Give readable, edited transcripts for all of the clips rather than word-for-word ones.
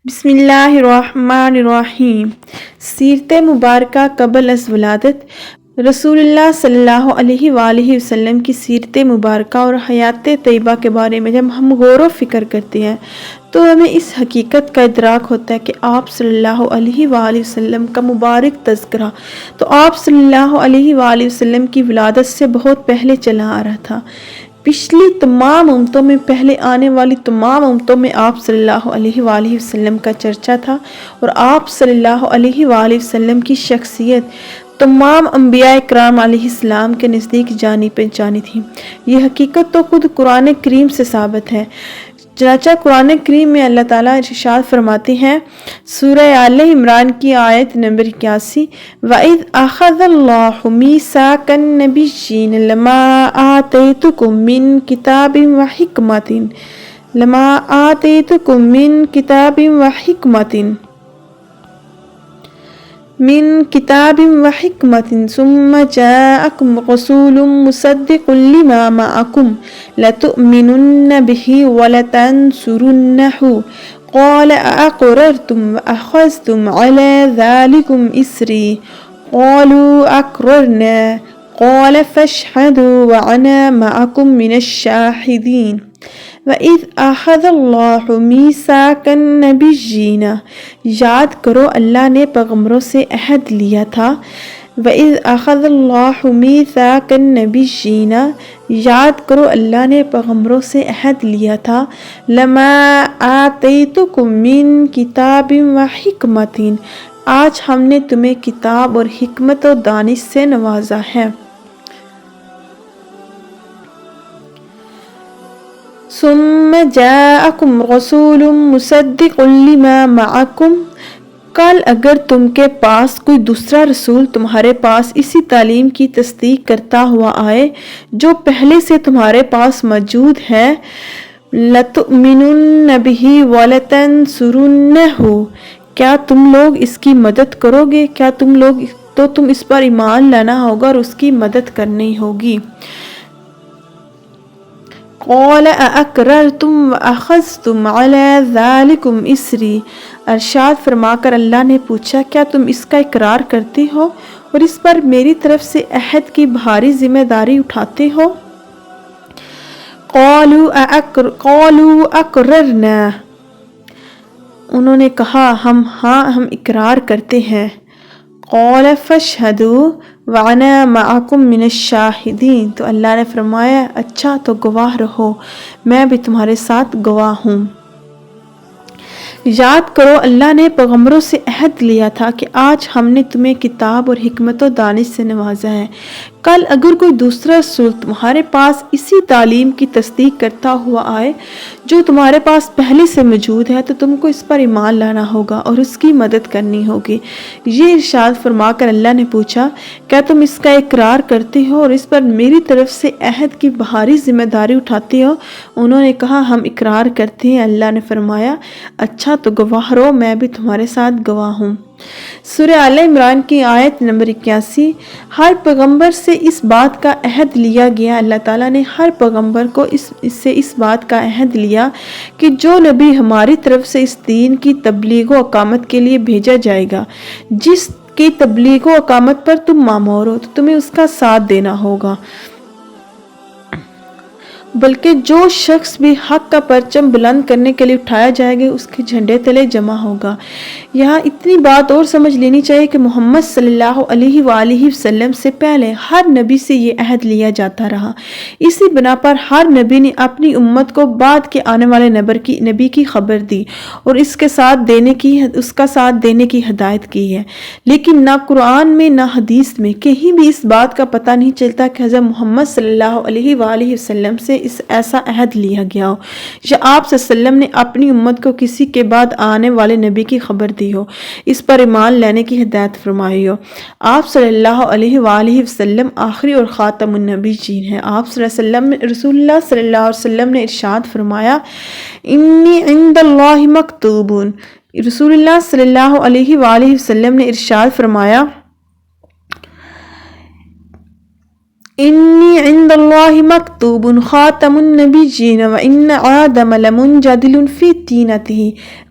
بسم اللہ الرحمن الرحیم۔ سیرت مبارکہ قبل از ولادت رسول اللہ صلی اللہ علیہ وآلہ وسلم کی سیرت مبارکہ اور حیات طیبہ کے بارے میں جب ہم غور و فکر کرتے ہیں تو ہمیں اس حقیقت کا ادراک ہوتا ہے کہ آپ صلی اللہ علیہ وآلہ وسلم کا مبارک تذکرہ تو آپ صلی اللہ علیہ وآلہ وسلم کی ولادت سے بہت پہلے چلا آ رہا تھا۔ پچھلی تمام امتوں میں، پہلے آنے والی تمام امتوں میں آپ صلی اللہ علیہ وآلہ وسلم کا چرچا تھا، اور آپ صلی اللہ علیہ وآلہ وسلم کی شخصیت تمام انبیاء کرام علیہ السلام کے نزدیک جانی پہچانی تھی۔ یہ حقیقت تو خود قرآن کریم سے ثابت ہے۔ چنانچہ قرآن کریم میں اللہ تعالیٰ ارشاد فرماتے ہیں، سورہ آل عمران کی آیت نمبر 81، وَإِذْ أَخَذَ اللَّهُ مِيثَاقَ النَّبِيِّينَ لَمَا آتَيْتُكُم من كتاب وحكمة ثم جاءكم رسول مصدق لما معكم لتؤمنن به ولتنصرنه قال أأقررتم وأخذتم على ذلكم إصري قالوا أقررنا قال فاشهدوا وأنا معكم من الشاهدين وَإِذْ أَخَذَ اللَّهُ مِيثَاقَ النَّبِيِّينَ، یاد کرو اللہ نے پیغمبروں سے عہد لیا تھا۔ وَإِذْ أَخَذَ اللَّهُ مِيثَاقَ النَّبِيِّينَ، یاد کرو اللہ نے پیغمبروں سے عہد لیا تھا۔ لَمَا آتَيْتُكُم مِّن كِتَابٍ وَحِكْمَةٍ، آج ہم نے تمہیں کتاب اور حکمت و دانش سے نوازا ہے۔ ثم جاءكم رسول مصدق لما معكم، کل اگر تم کے پاس کوئی دوسرا رسول تمہارے پاس اسی تعلیم کی تصدیق کرتا ہوا آئے جو پہلے سے تمہارے پاس موجود ہے، لَتُؤْمِنُنَّ بِهِ وَلَتَنْصُرُنَّهُ، کیا تم لوگ اس کی مدد کرو گے؟ کیا تم اس پر ایمان لانا ہوگا اور اس کی مدد کرنی ہوگی۔ قال اقررتم واخذتم على ذلكم اسری، ارشاد فرما کر اللہ نے پوچھا، کیا تم اس کا اقرار کرتے ہو اور اس پر میری طرف سے عہد کی بھاری ذمہ داری اٹھاتے ہو؟ قالوا اقررنا، انہوں نے کہا ہم اقرار کرتے ہیں۔ قال فاشهدوا وَأَنَا مَعَكُم مِّنَ الشَّاهِدِينَ، تو اللہ نے فرمایا اچھا تو گواہ رہو، میں بھی تمہارے ساتھ گواہ ہوں۔ یاد کرو اللہ نے پیغمبروں سے عہد لیا تھا کہ آج ہم نے تمہیں کتاب اور حکمت و دانش سے نوازا ہے۔ کل اگر کوئی دوسرا رسول تمہارے پاس اسی تعلیم کی تصدیق کرتا ہوا آئے جو تمہارے پاس پہلے سے موجود ہے تو تم کو اس پر ایمان لانا ہوگا اور اس کی مدد کرنی ہوگی۔ یہ ارشاد فرما کر اللہ نے پوچھا، کیا تم اس کا اقرار کرتے ہو اور اس پر میری طرف سے عہد کی بھاری ذمہ داری اٹھاتے ہو؟ انہوں نے کہا ہم اقرار کرتے ہیں۔ اللہ نے فرمایا اچھا تو گواہ رہو، میں بھی تمہارے ساتھ گواہ ہوں۔ سورہ آل عمران کی آیت نمبر 81، ہر پیغمبر سے اس بات کا عہد لیا گیا، اللہ تعالیٰ نے ہر پیغمبر کو اس بات کا عہد لیا کہ جو نبی ہماری طرف سے اس دین کی تبلیغ و اقامت کے لیے بھیجا جائے گا، جس کی تبلیغ و اقامت پر تم مامور ہو تو تمہیں اس کا ساتھ دینا ہوگا، بلکہ جو شخص بھی حق کا پرچم بلند کرنے کے لیے اٹھایا جائے گا اس کے جھنڈے تلے جمع ہوگا۔ یہاں اتنی بات اور سمجھ لینی چاہیے کہ محمد صلی اللہ علیہ وآلہ وسلم سے پہلے ہر نبی سے یہ عہد لیا جاتا رہا، اسی بنا پر ہر نبی نے اپنی امت کو بعد کے آنے والے نبی کی خبر دی اور اس کا ساتھ دینے کی ہدایت کی ہے، لیکن نہ قرآن میں نہ حدیث میں کہیں بھی اس بات کا پتہ نہیں چلتا کہ حضرت محمد صلی اللہ علیہ وآلہ وسلم سے ایسا عہد لیا گیا ہو یا آپ صلی اللہ علیہ وسلم نے اپنی امت کو کسی کے بعد آنے والے نبی کی خبر دی ہو، اس پر ایمان لینے کی ہدایت فرمائی ہو۔ آپ صلی اللہ علیہ وآلہ وسلم آخری اور خاتم النبیین ہیں۔ آپ رسول اللہ صلی اللہ علیہ وسلم نے ارشاد فرمایا، انی عند اللہ مکتوبون، رسول اللہ صلی اللہ علیہ وآلہ وسلم نے ارشاد فرمایا انی عند اللہ مکتوب خاتم النبیین وان آدم لمنجدل فی طینتہ،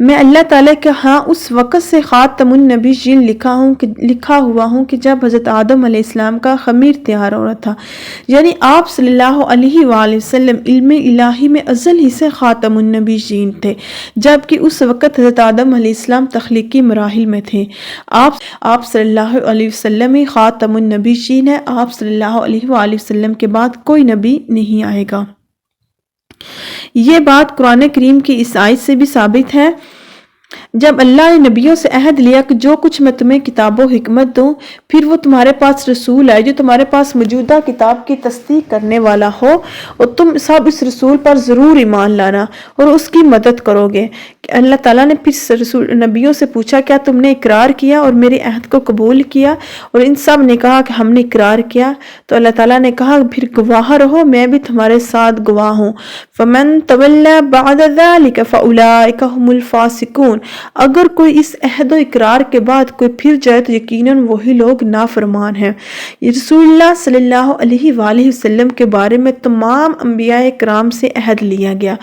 میں اللہ تعالیٰ کے ہاں اس وقت سے خاتم النبیین لکھا ہوا ہوں کہ جب حضرت آدم علیہ السلام کا خمیر تیار ہو رہا تھا، یعنی آپ صلی اللہ علیہ وآلہ وسلم علم الہی میں ازل ہی سے خاتم النبیین تھے، جبکہ اس وقت حضرت آدم علیہ السلام تخلیقی مراحل میں تھے۔ آپ صلی اللہ علیہ وسلم ہی خاتم النبیین ہے، آپ صلی اللہ علیہ وآلہ وسلم کے بعد کوئی نبی نہیں آئے گا۔ یہ بات قرآن کریم کی اس آیت سے بھی ثابت ہے، جب اللہ نے نبیوں سے عہد لیا کہ جو کچھ میں تمہیں کتاب و حکمت دوں، پھر وہ تمہارے پاس رسول آئے جو تمہارے پاس موجودہ کتاب کی تصدیق کرنے والا ہو، اور تم سب اس رسول پر ضرور ایمان لانا اور اس کی مدد کرو گے۔ اللہ تعالیٰ نے پھر نبیوں سے پوچھا کیا تم نے اقرار کیا اور میرے عہد کو قبول کیا، اور ان سب نے کہا کہ ہم نے اقرار کیا۔ تو اللہ تعالیٰ نے کہا پھر گواہ رہو، میں بھی تمہارے ساتھ گواہ ہوں۔ فَمَن تَوَلَّى بَعْدَ ذَلِكَ فَأُولَٰئِكَ هُمُ الْفَاسِقُونَ، اگر کوئی اس عہد و اقرار کے بعد کوئی پھر جائے تو یقیناً وہی لوگ نافرمان ہیں۔ یہ رسول اللہ صلی اللہ علیہ وآلہ وسلم کے بارے میں تمام انبیاء کرام سے عہد لیا گیا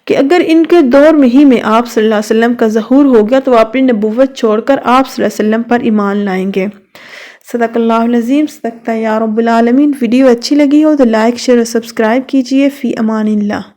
کہ اگر ان کے دور میں ہی میں آپ صلی اللہ علیہ وسلم کا ظہور ہو گیا تو وہ اپنی نبوت چھوڑ کر آپ صلی اللہ علیہ وسلم پر ایمان لائیں گے۔ صدق اللہ العظیم، صدقت یا رب العالمین۔ ویڈیو اچھی لگی ہو تو لائک، شیئر اور سبسکرائب کیجیے۔ فی امان اللہ۔